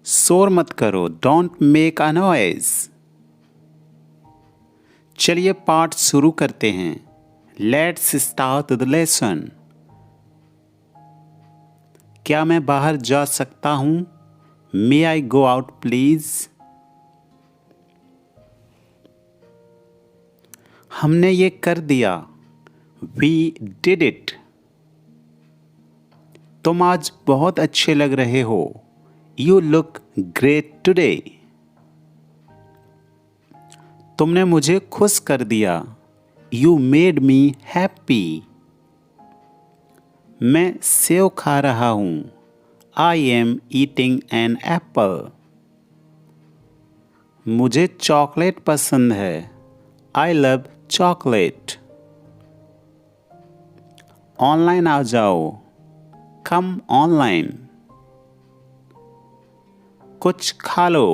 शोर मत करो, डोंट मेक अ नॉइज। चलिए पाठ शुरू करते हैं। Let's start the lesson. क्या मैं बाहर जा सकता हूँ? May I go out please? हमने ये कर दिया। We did it. तुम आज बहुत अच्छे लग रहे हो। You look great today. तुमने मुझे खुश कर दिया। You made me happy. मैं सेव खा रहा हूँ। I am eating an apple. मुझे चॉकलेट पसंद है। I love chocolate. ऑनलाइन आ जाओ। Come online. कुछ खा लो।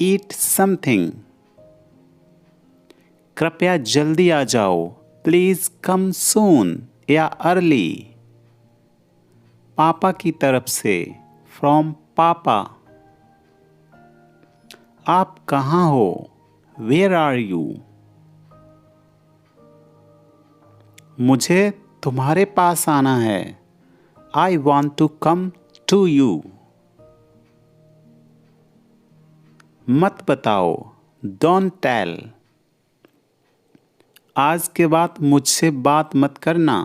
Eat something. कृपया जल्दी आ जाओ। प्लीज कम सून या अर्ली। पापा की तरफ से। फ्रॉम पापा। आप कहाँ हो? Where are you? मुझे तुम्हारे पास आना है। I want to come to you. मत बताओ। Don't tell. आज के बाद मुझसे बात मत करना।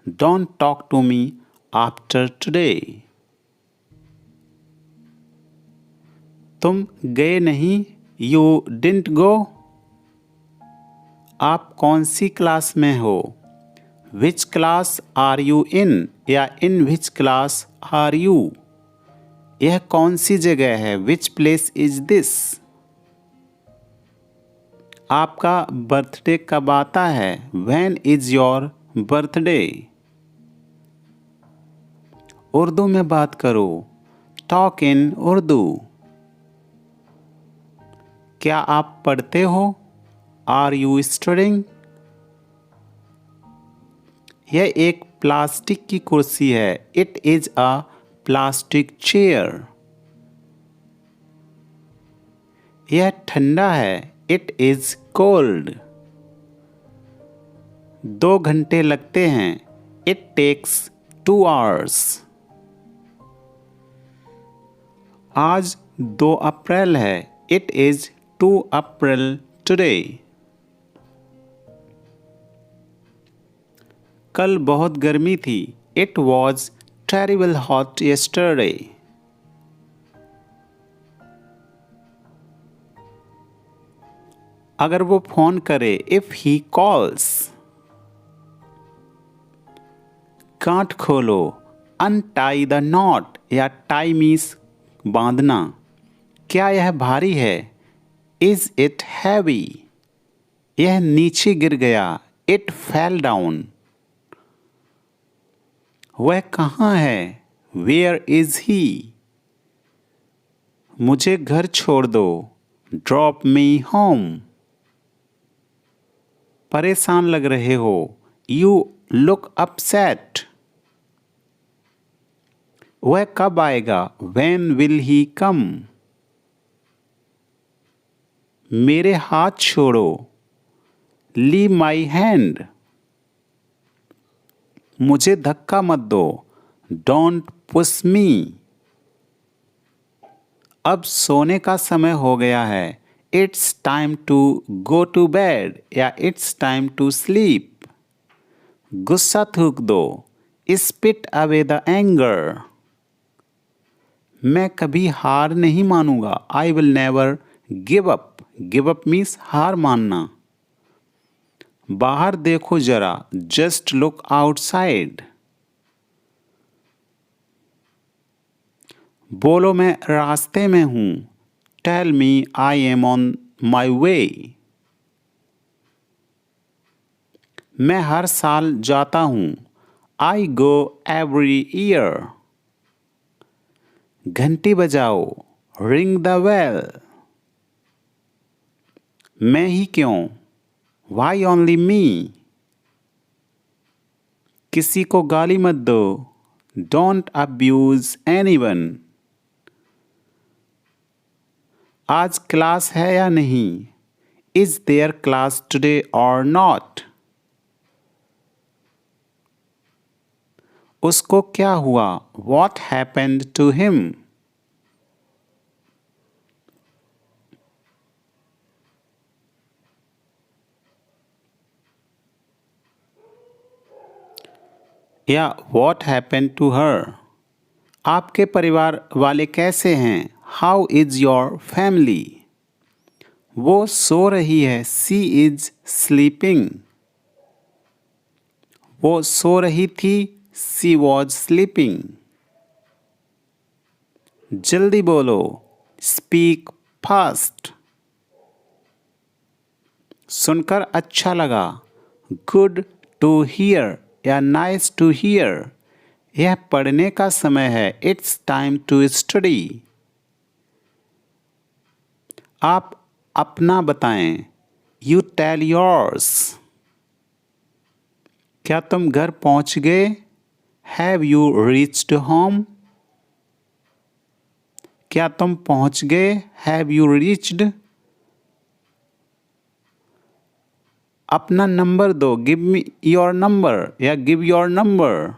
Don't talk to me after today. तुम गए नहीं? You didn't go. आप कौन सी क्लास में हो? Which class are you in या in which class are you? यह कौन सी जगह है? Which place is this? आपका बर्थडे कब आता है? When is your birthday? Urdu में बात करो। Talk in Urdu. क्या आप पढ़ते हो? Are you studying? यह एक प्लास्टिक की कुर्सी है। It is a plastic chair. यह ठंडा है। It is cold. 2 घंटे लगते हैं। It takes 2 hours। आज 2 अप्रैल है। It is 2 April today. कल बहुत गर्मी थी। It was terrible hot yesterday। अगर वो फोन करे, इफ ही कॉल्स। गांठ खोलो। अनटाई द नॉट या टाई मीन्स बांधना। क्या यह भारी है? Is it heavy? यह नीचे गिर गया। It fell down. वह कहाँ है? Where is he? मुझे घर छोड़ दो। Drop me home. परेशान लग रहे हो। You look upset. वह कब आएगा? When will he come? मेरे हाथ छोड़ो। Leave my hand। मुझे धक्का मत दो। Don't push me। अब सोने का समय हो गया है। It's time to go to bed या It's time to sleep। गुस्सा थूक दो। Spit away the anger। मैं कभी हार नहीं मानूंगा। I will never give up। Give up means हार मानना। बाहर देखो जरा। Just look outside। बोलो मैं रास्ते में हूँ। Tell me I am on my way। मैं हर साल जाता हूँ। I go every year। घंटी बजाओ। Ring the bell। मैं ही क्यों? Why only me? किसी को गाली मत दो। Don't abuse anyone। आज क्लास है या नहीं? इज देयर क्लास टुडे और नॉट? उसको क्या हुआ? What happened to him? या what happened to her? आपके परिवार वाले कैसे हैं? How is your family? वो सो रही है। She is sleeping. वो सो रही थी। She was sleeping. जल्दी बोलो। Speak fast. सुनकर अच्छा लगा। Good to hear या nice to hear. यह पढ़ने का समय है। It's time to study. आप अपना बताएं। You tell yours. क्या तुम घर पहुंच गए? Have you reached home? क्या तुम पहुंच गए? Have you reached? अपना नंबर दो। Give me your number या give your number.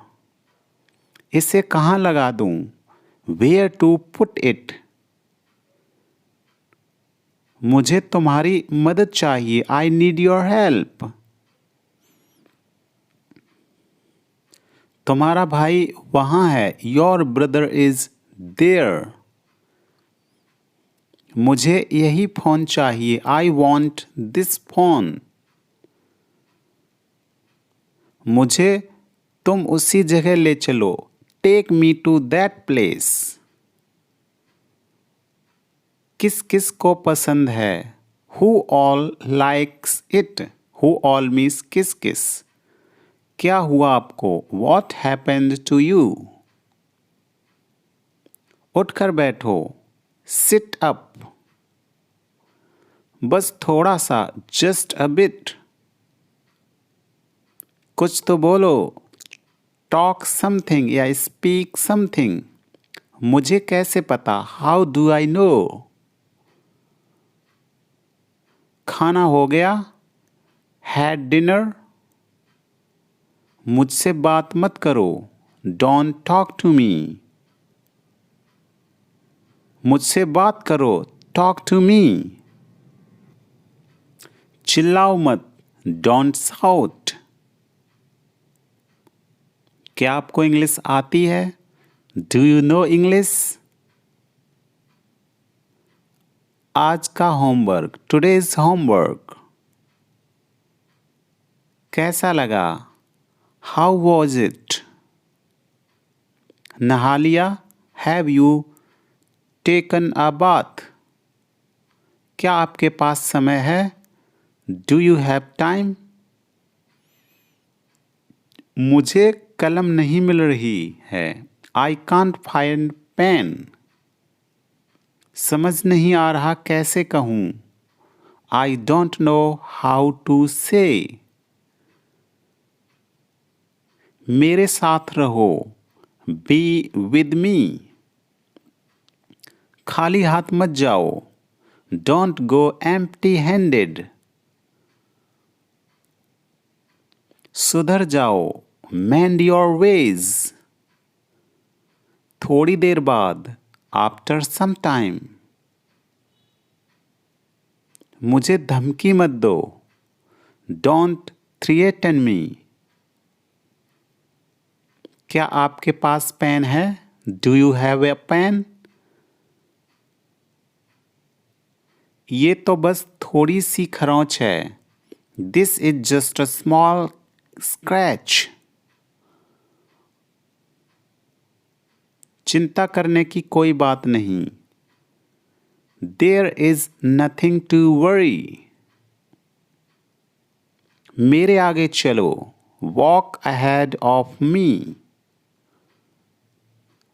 इसे कहाँ लगा दूं? Where to put it? मुझे तुम्हारी मदद चाहिए। I need your help. तुम्हारा भाई वहाँ है। Your brother is there. मुझे यही फोन चाहिए। I want this phone. मुझे तुम उसी जगह ले चलो। Take me to that place. किस किस को पसंद है? Who all likes it? Who all means किस किस? क्या हुआ आपको? What happened to you? उठकर बैठो। Sit up. बस थोड़ा सा। Just a bit. कुछ तो बोलो। Talk something या speak something. मुझे कैसे पता? How do I know? खाना हो गया? Had dinner? मुझसे बात मत करो। Don't talk to me. मुझसे बात करो। Talk to me. चिल्लाओ मत। Don't shout. क्या आपको इंग्लिश आती है? Do you know English? आज का होमवर्क। Today's homework. कैसा लगा? How was it? नहा लिया? Have you taken a bath? क्या आपके पास समय है? Do you have time? मुझे कलम नहीं मिल रही है। I can't find pen. समझ नहीं आ रहा कैसे कहूँ। I don't know how to say. मेरे साथ रहो। Be with me. खाली हाथ मत जाओ। Don't go empty-handed. सुधर जाओ। Mend your ways. थोड़ी देर बाद। After some time. मुझे धमकी मत दो। Don't threaten me. क्या आपके पास पेन है? Do you have a pen? ये तो बस थोड़ी सी खरोंच है। This is just a small scratch. चिंता करने की कोई बात नहीं। There is nothing to worry. मेरे आगे चलो। Walk ahead of me.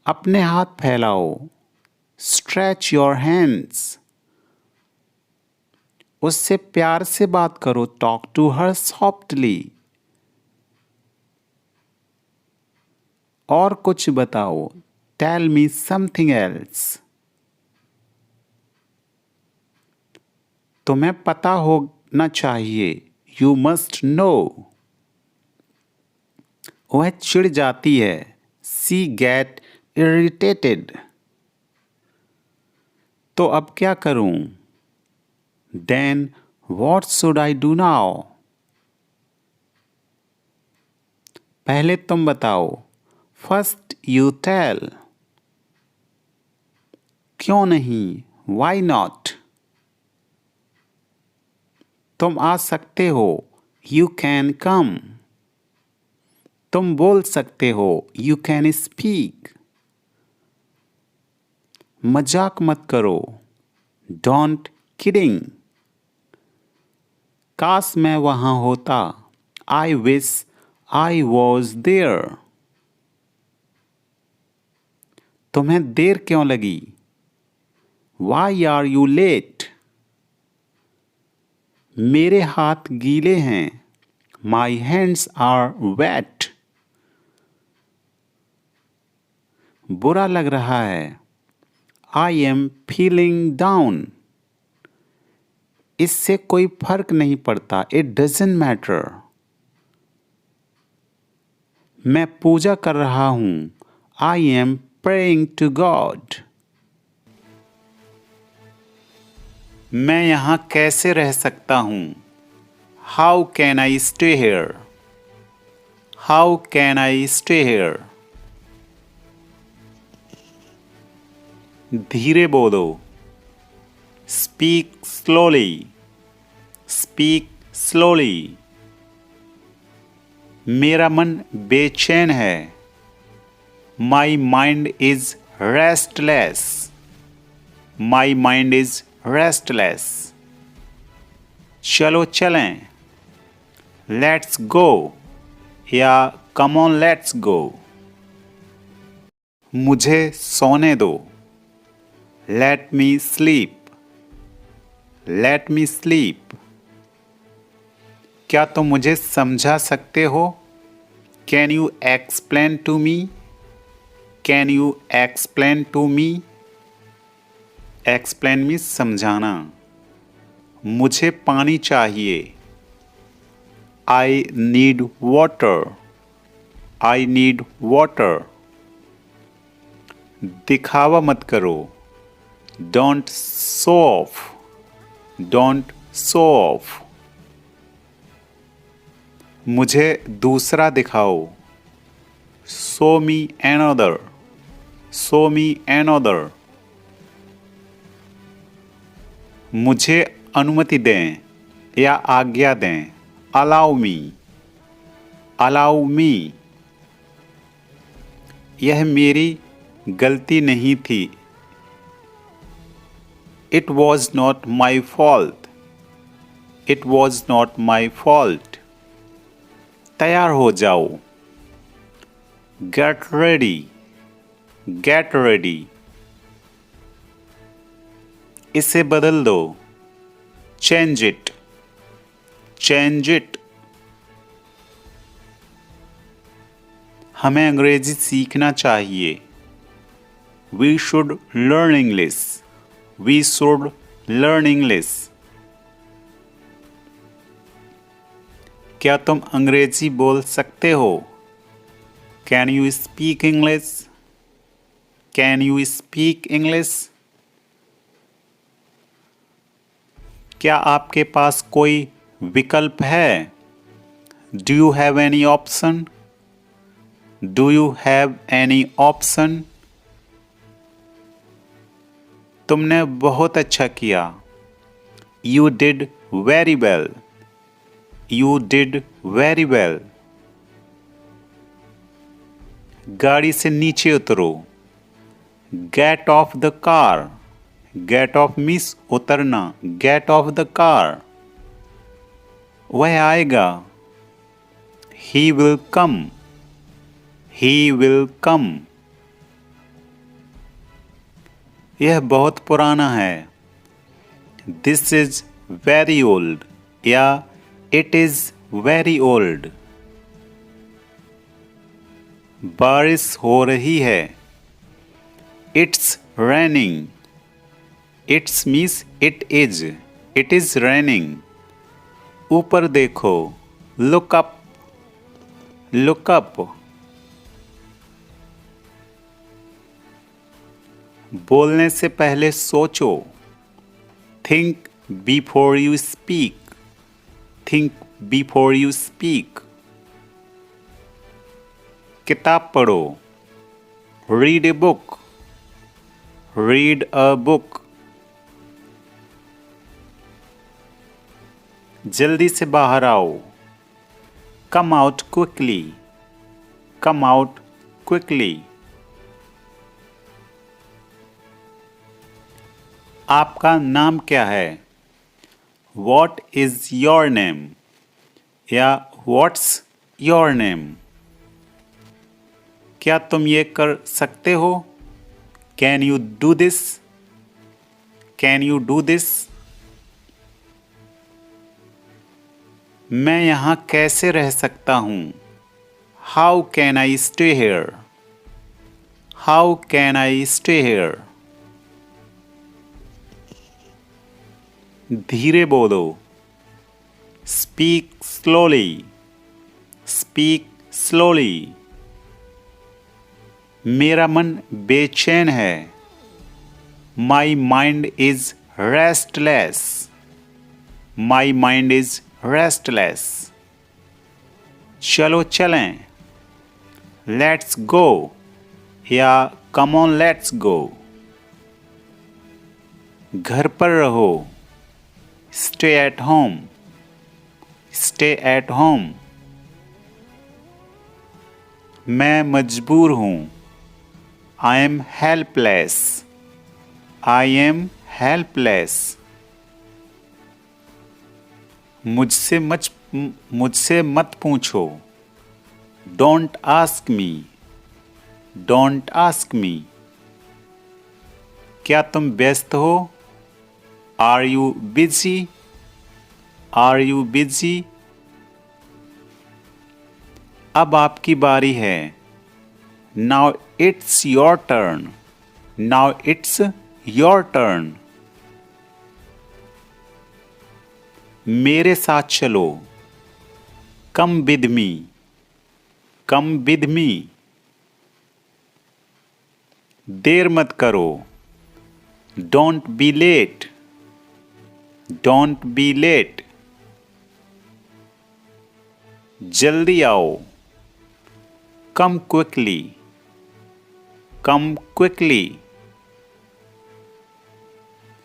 अपने हाथ फैलाओ। Stretch your hands. उससे प्यार से बात करो। Talk to her softly. और कुछ बताओ। Tell me something else. तुम्हें पता होना चाहिए। You must know. वह चिढ़ जाती है। She get irritated. तो अब क्या करूं? Then what should I do now? पहले तुम बताओ। First you tell. क्यों नहीं? Why not? तुम आ सकते हो। You can come. तुम बोल सकते हो। You can speak. मजाक मत करो। Don't kidding. काश मैं वहां होता। I wish I was there. तुम्हें देर क्यों लगी? Why are you late? मेरे हाथ गीले हैं। My hands are wet. बुरा लग रहा है। I am feeling down. इससे कोई फर्क नहीं पड़ता। It doesn't matter. मैं पूजा कर रहा हूं। I am praying to God. मैं यहां कैसे रह सकता हूं? How can I stay here? How can I stay here? धीरे बोलो। Speak slowly. Speak slowly. मेरा मन बेचैन है। My mind is restless. My mind is restless. चलो चलें। लेट्स गो या कम ऑन लेट्स गो। मुझे सोने दो। Let me sleep. Let me sleep. क्या तुम मुझे समझा सकते हो? Can you explain to me? Can you explain to me? Explain means समझाना। मुझे पानी चाहिए। I need water. I need water. दिखावा मत करो। Don't show off. Don't show off. मुझे दूसरा दिखाओ। Show me another. Show me another. मुझे अनुमति दें या आज्ञा दें। Allow me. Allow me. यह मेरी गलती नहीं थी। It was not my fault. It was not my fault. तैयार हो जाओ। Get ready. Get ready. इसे बदल दो। Change it. Change it. हमें अंग्रेजी सीखना चाहिए। We should learn English. We should learn English. क्या तुम अंग्रेजी बोल सकते हो? Can you speak English? Can you speak English? क्या आपके पास कोई विकल्प है? Do you have any option? Do you have any option? तुमने बहुत अच्छा किया। You did very well. You did very well. गाड़ी से नीचे उतरो। Get off the car. Get off means उतरना। Get off the car. वह आएगा। He will come. He will come. यह बहुत पुराना है। दिस इज वेरी ओल्ड या इट इज वेरी ओल्ड। बारिश हो रही है। It's raining. It's means it is. It is raining. ऊपर देखो. Look up. Look up. बोलने से पहले सोचो. Think before you speak. Think before you speak. किताब पढ़ो. Read a book. Read a book. जल्दी से बाहर आओ. Come out quickly. Come out quickly. आपका नाम क्या है? What is your name? या What's your name? क्या तुम ये कर सकते हो? Can you do this? Can you do this? मैं यहाँ कैसे रह सकता हूँ? How can I stay here? How can I stay here? धीरे बोलो. Speak slowly. Speak slowly. मेरा मन बेचैन है. My mind is restless. My mind is restless. चलो चलें. Let's go. या come on let's go. घर पर रहो. Stay at home. Stay at home. मैं मजबूर हूँ. I am helpless. I am helpless. मुझसे मत पूछो. Don't ask me. Don't ask me. क्या तुम व्यस्त हो? Are you busy? Are you busy? अब आपकी बारी है. Now it's your turn. Now it's your turn. मेरे साथ चलो. Come with me. Come with me. देर मत करो. Don't be late. Don't be late. जल्दी आओ. Come quickly. Come quickly.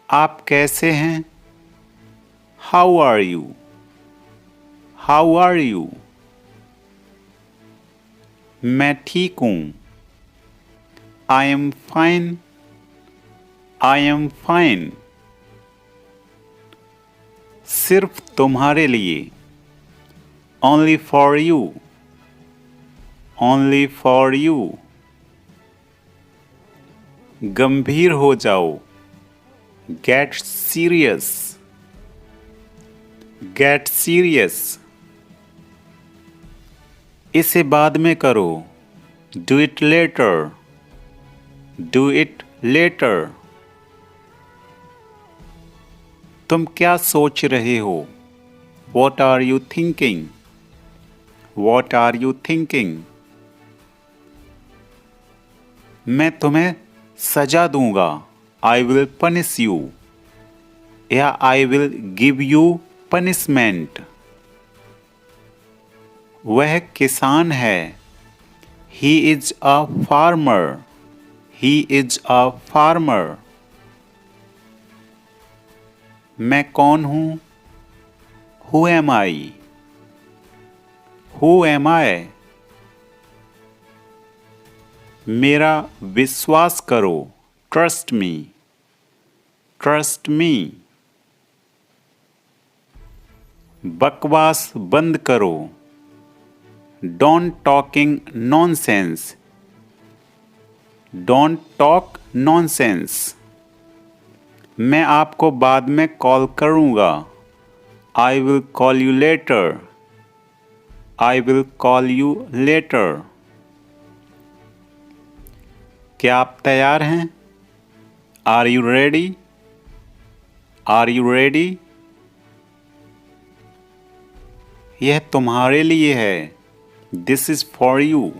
आप कैसे हैं? How are you? How are you? मैं ठीक हूँ. I am fine. I am fine. सिर्फ तुम्हारे लिए. Only for you. Only for you. गंभीर हो जाओ. Get serious. Get serious. इसे बाद में करो. Do it later. Do it later. तुम क्या सोच रहे हो? What are you thinking? What are you thinking? मैं तुम्हें सजा दूंगा. I will punish you. या I will give you punishment. वह किसान है. He is a farmer. He is a farmer. मैं कौन हूँ? Who am I? Who am I? मेरा विश्वास करो. Trust me. Trust me. बकवास बंद करो. Don't talking nonsense. Don't talk nonsense. मैं आपको बाद में कॉल करूँगा. I will call you later. I will call you later. क्या आप तैयार हैं? Are you ready? Are you ready? यह तुम्हारे लिए है। This is for you.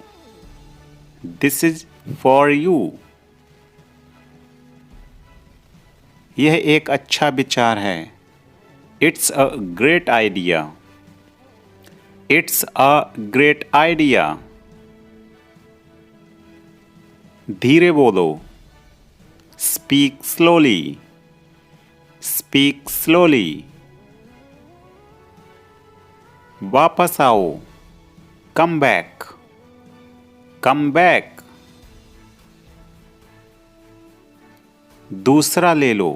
This is for you. यह एक अच्छा विचार है। It's a great idea. It's a great idea. धीरे बोलो। Speak slowly. Speak slowly. वापस आओ। Come back. Come back. दूसरा ले लो।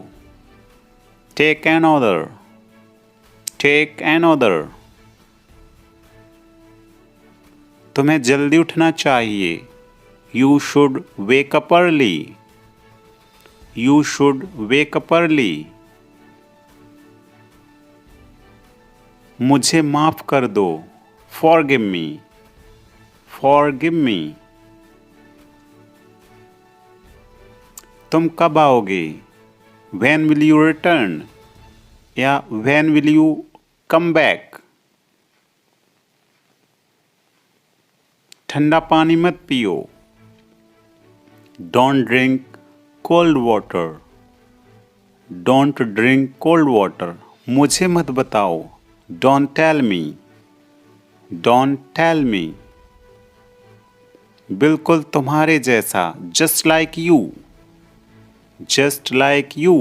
Take another। Take another। तुम्हें जल्दी उठना चाहिए। You should wake up early. You should wake up early. मुझे माफ कर दो। Forgive me. Forgive me. तुम कब आओगे? When will you return? या when will you come back? ठंडा पानी मत पियो। Don't drink cold water. Don't drink cold water. मुझे मत बताओ। Don't tell me. Don't tell me. बिल्कुल तुम्हारे जैसा। Just like you. Just like you.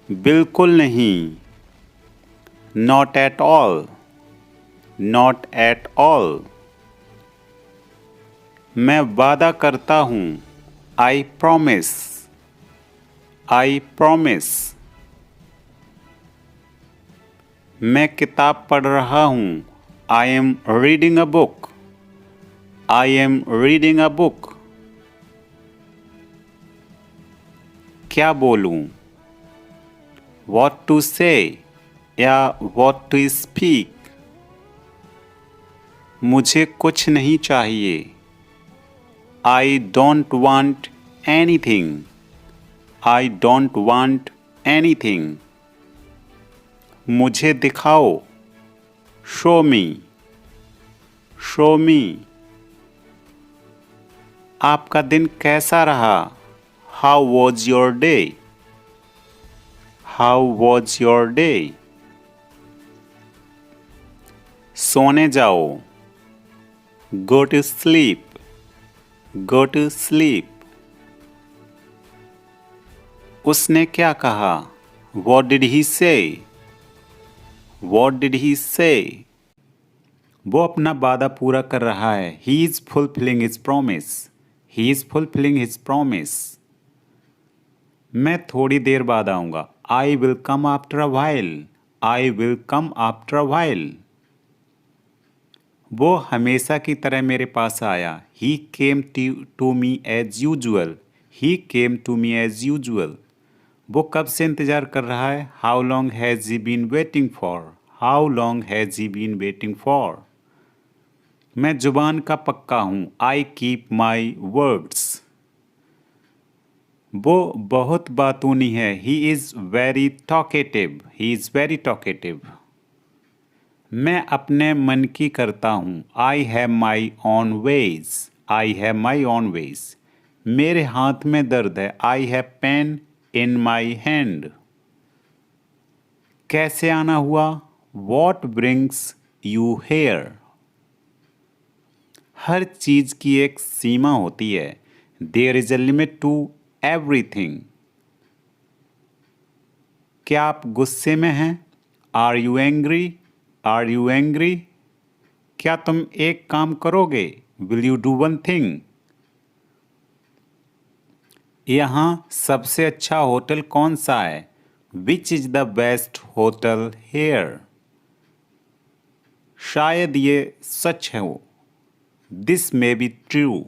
बिल्कुल नहीं। Not at all. Not at all. मैं वादा करता हूँ। I promise. I promise. मैं किताब पढ़ रहा हूँ। I am reading a book. I am reading a book. क्या बोलूं? What to say या what to speak? मुझे कुछ नहीं चाहिए। I don't want anything. I don't want anything. मुझे दिखाओ। Show me. Show me. आपका दिन कैसा रहा? How was your day? How was your day? सोने जाओ। Go to sleep. Go to sleep. उसने क्या कहा? What did he say? What did he say? वो अपना वादा पूरा कर रहा है। He is fulfilling his promise. He is fulfilling his promise. मैं थोड़ी देर बाद आऊँगा। I will come after a while. I will come after a while. वो हमेशा की तरह मेरे पास आया। He came to me as usual. He came to me as usual. वो कब से इंतज़ार कर रहा है? How long has he been waiting for? How long has he been waiting for? मैं जुबान का पक्का हूँ। I keep my words. वो बहुत बातूनी है। He is very talkative. He is very talkative. मैं अपने मन की करता हूँ। I have my own ways. I have my own ways. मेरे हाथ में दर्द है। I have pain in my hand. कैसे आना हुआ? What brings you here? हर चीज की एक सीमा होती है। There is a limit to everything. क्या आप गुस्से में हैं? Are you angry? Are you angry? क्या तुम एक काम करोगे? Will you do one thing? यहाँ सबसे अच्छा होटल कौन सा है? Which is the best hotel here? शायद ये सच है। This may be true.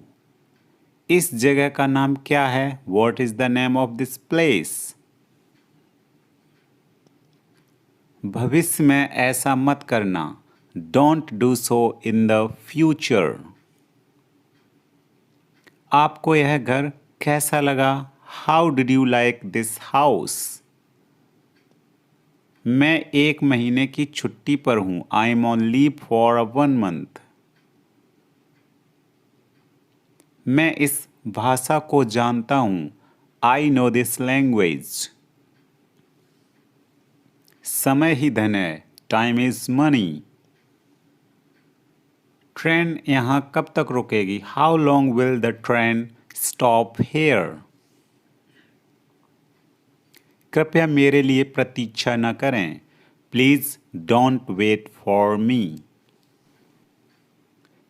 इस जगह का नाम क्या है? What is the name of this place? भविष्य में ऐसा मत करना। Don't do so in the future. आपको यह घर कैसा लगा? How did you like this house? मैं 1 महीने की छुट्टी पर हूँ। I M on leave for 1 month. मैं इस भाषा को जानता हूँ। I no this language. समय ही धन है। Time is money. ट्रेन यहाँ कब तक रुकेगी? How long will the train stop here? कृपया मेरे लिए प्रतीक्षा न करें। Please don't wait for me.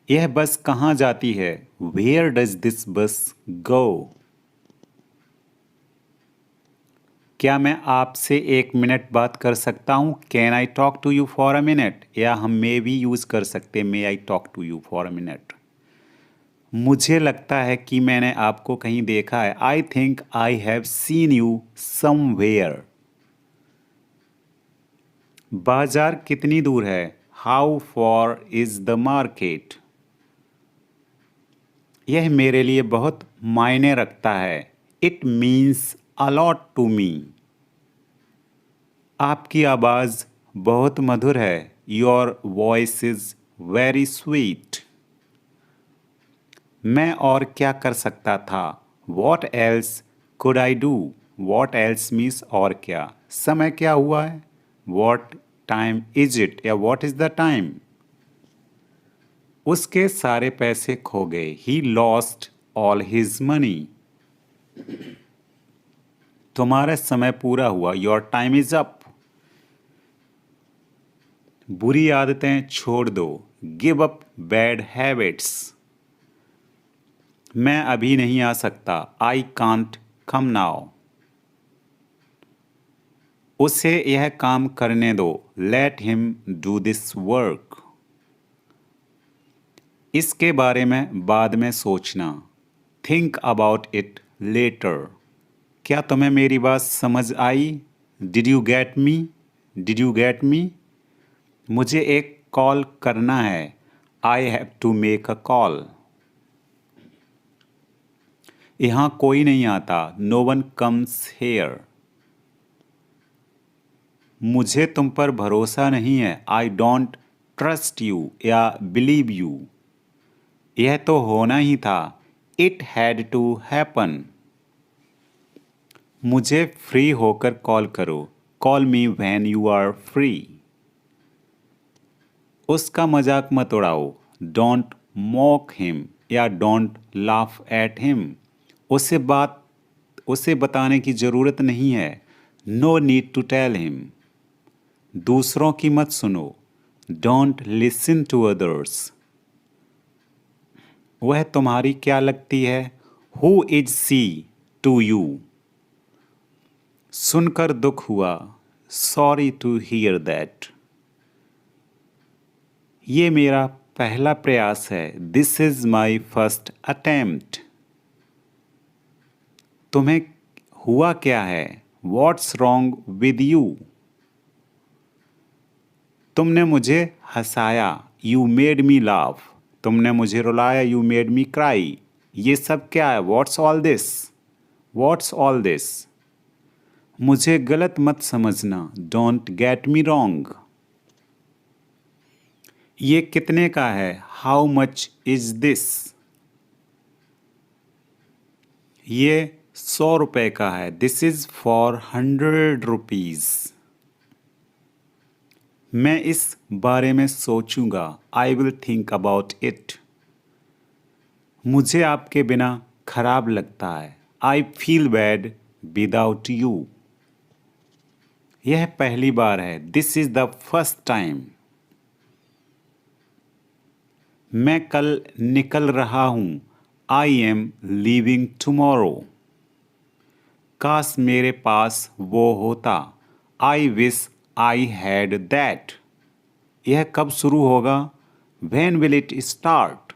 यह बस कहाँ जाती है? वेयर डज दिस बस गो? क्या मैं आपसे 1 मिनट बात कर सकता हूँ? Can I talk to you for a minute? या हम मे भी यूज़ कर सकते, may I talk to you for a minute. मुझे लगता है कि मैंने आपको कहीं देखा है। I think I have seen you somewhere. बाजार कितनी दूर है? How far is the market? यह मेरे लिए बहुत मायने रखता है। It means a lot to me. आपकी आवाज़ बहुत मधुर है। Your voice is very sweet. मैं और क्या कर सकता था? What else could I do? What else means और क्या। समय क्या हुआ है? What time is it? या वॉट इज द टाइम? उसके सारे पैसे खो गए। He lost all his money. तुम्हारा समय पूरा हुआ। Your time is up. बुरी आदतें छोड़ दो। Give up bad habits. मैं अभी नहीं आ सकता। I can't come now. उसे यह काम करने दो। Let him do this work. इसके बारे में बाद में सोचना। Think about it later. क्या तुम्हें मेरी बात समझ आई? Did you get me? Did you get me? मुझे एक कॉल करना है। I have to make a call. यहाँ कोई नहीं आता। No one comes here. मुझे तुम पर भरोसा नहीं है। आई डोंट ट्रस्ट यू या बिलीव यू। यह तो होना ही था। It had to happen. मुझे फ्री होकर कॉल करो। Call me when you are free. उसका मजाक मत उड़ाओ। डोंट मॉक हिम या डोंट लाफ एट हिम। उसे बताने की जरूरत नहीं है। No need to tell him. दूसरों की मत सुनो। Don't listen to others. वह तुम्हारी क्या लगती है? Who is she to you? सुनकर दुख हुआ। Sorry to hear that. ये मेरा पहला प्रयास है। This is my first attempt. तुम्हें हुआ क्या है? What's wrong with you? तुमने मुझे हंसाया। You made me laugh. तुमने मुझे रुलाया। You made me cry. ये सब क्या है? What's all this? What's all this? मुझे गलत मत समझना। Don't get me wrong. ये कितने का है? How much is this? ये 100 रुपए का है। This is for 100 rupees. मैं इस बारे में सोचूंगा। I will think about it. मुझे आपके बिना खराब लगता है। I feel bad without you. यह पहली बार है। This is the first time. मैं कल निकल रहा हूं। I am leaving tomorrow. काश मेरे पास वो होता। I wish I had that. यह कब शुरू होगा? When will it start?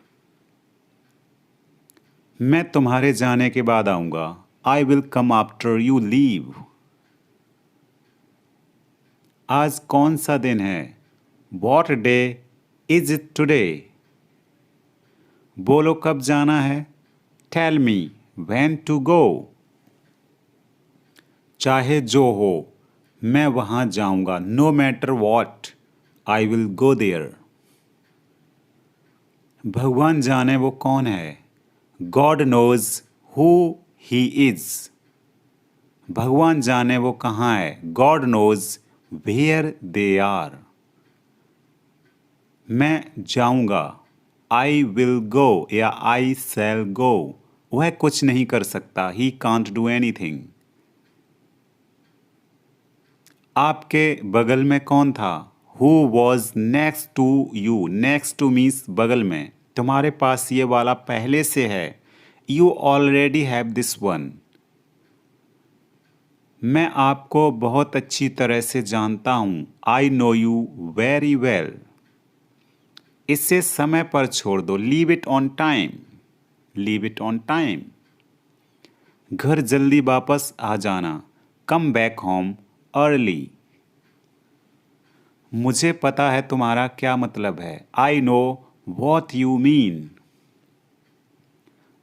मैं तुम्हारे जाने के बाद आऊंगा। I will come after you leave. आज कौन सा दिन है? What day is it today? बोलो कब जाना है? Tell me when to go. चाहे जो हो, मैं वहाँ जाऊँगा। No matter what I will go there. भगवान जाने वो कौन है। God knows who he is. भगवान जाने वो कहाँ है। God knows where they are. मैं जाऊँगा। आई विल गो या आई शैल गो। वह कुछ नहीं कर सकता। He can't do anything. आपके बगल में कौन था। Who was next to you. Next to means बगल में। तुम्हारे पास ये वाला पहले से है। You already have this one. मैं आपको बहुत अच्छी तरह से जानता हूँ। I know you very well. इसे समय पर छोड़ दो। Leave it on time. Leave it on time. घर जल्दी वापस आ जाना। Come back home early. मुझे पता है तुम्हारा क्या मतलब है। I know what you mean.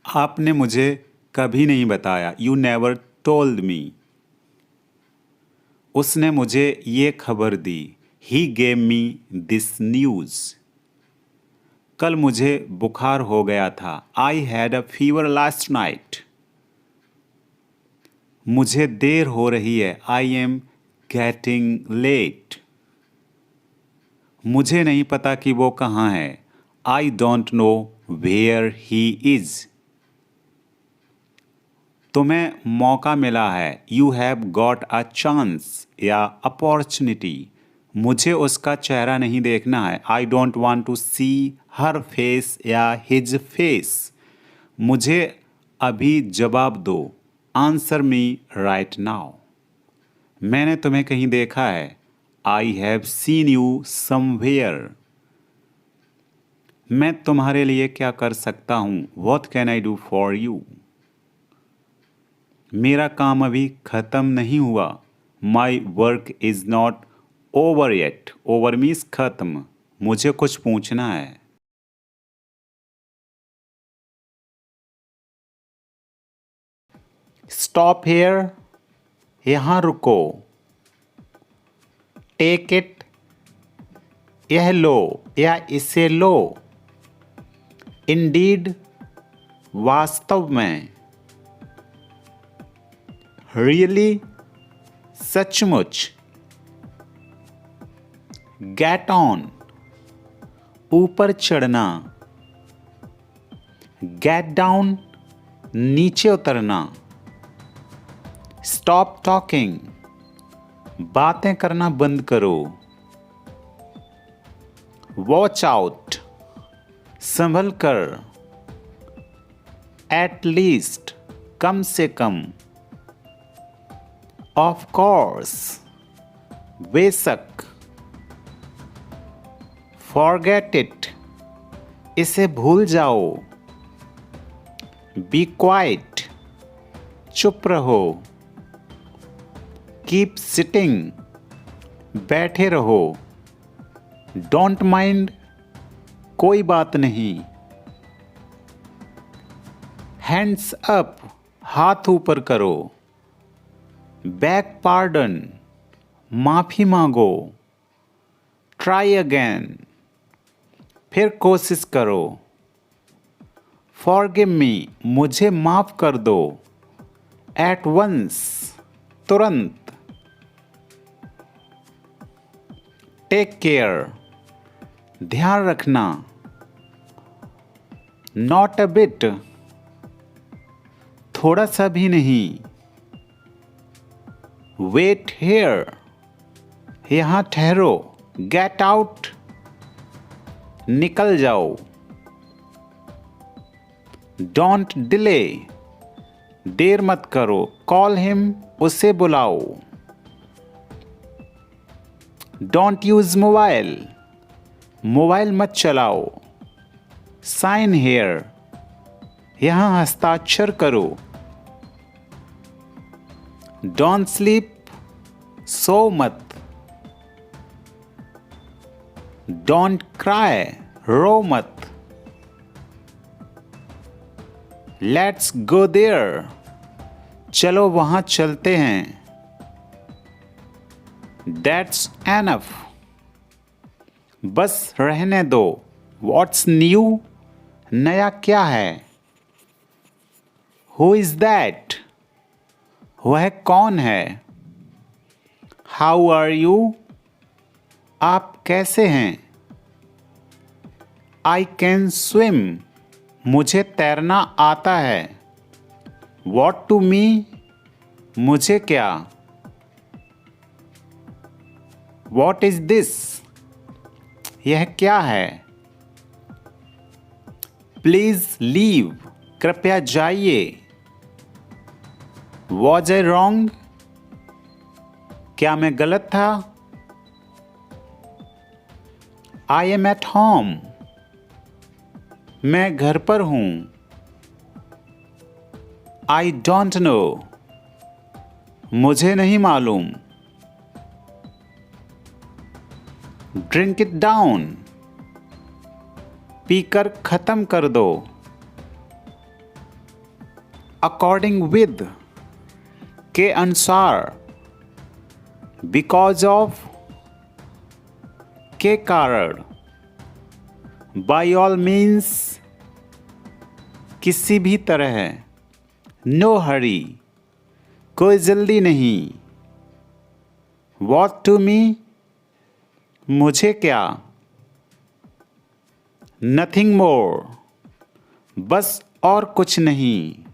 आपने मुझे कभी नहीं बताया। You never told me. उसने मुझे ये खबर दी। He gave me this news. कल मुझे बुखार हो गया था। I had a fever last night. मुझे देर हो रही है। I am getting late. मुझे नहीं पता कि वो कहाँ है। I don't know where he is. तुम्हें मौका मिला है। You have got a chance या अपॉर्चुनिटी। मुझे उसका चेहरा नहीं देखना है। I don't want to see her face या हिज फेस। मुझे अभी जवाब दो। Answer me right now. मैंने तुम्हें कहीं देखा है। I have seen you somewhere. मैं तुम्हारे लिए क्या कर सकता हूँ। What can I do for you. मेरा काम अभी ख़त्म नहीं हुआ। My work is not over yet. Over means ख़त्म। मुझे कुछ पूछना है। Stop here. यहाँ रुको। Take it. यह लो या इसे लो। इंडीड वास्तव में। रियली सचमुच। गेट ऑन ऊपर चढ़ना। गेट डाउन नीचे उतरना। स्टॉप टॉकिंग बातें करना बंद करो। वॉच आउट संभल कर। एट लीस्ट कम से कम। ऑफ कोर्स बेशक। फॉरगेट इट इसे भूल जाओ। बी क्वाइट चुप रहो। कीप सिटिंग बैठे रहो। डोंट माइंड कोई बात नहीं। हैंड्स अप हाथ ऊपर करो। बैक पार्डन माफी मांगो। ट्राई अगेन फिर कोशिश करो। फॉरगिव मी मुझे माफ कर दो। एट वंस तुरंत। टेक केयर ध्यान रखना। नॉट अ बिट थोड़ा सा भी नहीं। वेट हेयर यहाँ ठहरो। गेट आउट निकल जाओ। डोंट डिले देर मत करो। कॉल हिम उसे बुलाओ। डोंट यूज मोबाइल मोबाइल मत चलाओ। साइन हेयर यहाँ हस्ताक्षर करो। डोंट स्लीप सो मत। डोंट क्राई रो मत। लेट्स गो देयर चलो वहां चलते हैं। That's enough. बस रहने दो. What's new? नया क्या है? Who is that? वह कौन है? How are you? आप कैसे हैं? I can swim. मुझे तैरना आता है. What to me? मुझे क्या? What is this? यह क्या है? Please leave. कृपया जाइए. Was I wrong? क्या मैं गलत था? I am at home. मैं घर पर हूँ. I don't know. मुझे नहीं मालूम. Drink it down. पीकर खत्म कर दो. According with. के अनुसार. Because of. के कारण. By all means. किसी भी तरह. No hurry. कोई जल्दी नहीं. What to me? मुझे क्या? Nothing more. बस और कुछ नहीं.